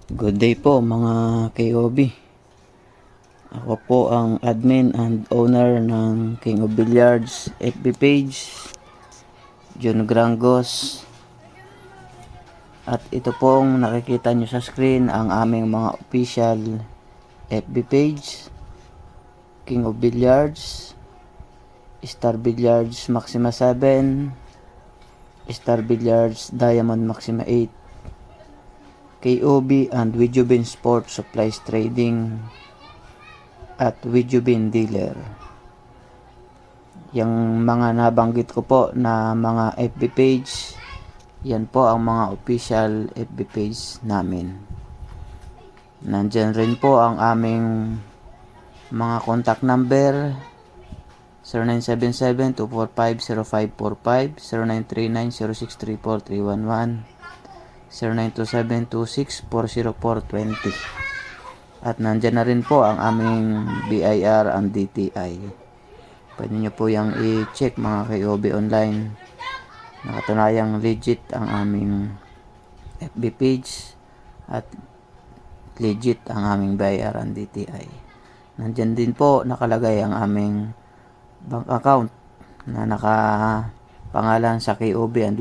Good day po mga KOB. Ako po ang admin and owner ng King of Billiards FB page, Jun Grangos. At ito pong nakikita nyo sa screen ang aming mga official FB page, King of Billiards, Star Billiards Maxima 7, Star Billiards Diamond Maxima 8, KOB and Wijubin Sports Supplies Trading at Wijubin Dealer. Yung mga nabanggit ko po na mga FB page, yan po ang mga official FB page namin. Nandyan rin po ang aming mga contact number: 0977-245-0545, 0939-0634-311, 0927-26-40420. At nandyan na rin po ang aming BIR and DTI. Pwede nyo po yung i-check mga KOB online. Nakatunayang legit ang aming FB page at legit ang aming BIR and DTI. Nandyan din po nakalagay ang aming bank account na nakapangalan sa KOB and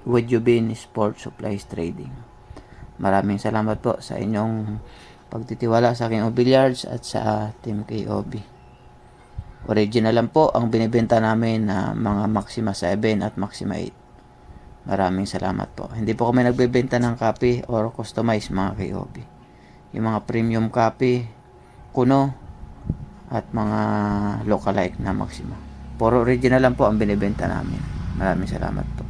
Wijubin Sports Supplies Trading. Maraming salamat po sa inyong pagtitiwala sa King of Billiards at sa Team KOB. Original lang po ang binibenta namin na mga Maxima 7 at Maxima 8. Maraming salamat po. Hindi po kami nagbebenta ng copy or customize mga KOB. Yung mga premium copy, kuno, at mga lookalike na Maxima. Puro original lang po ang binibenta namin. Maraming salamat po.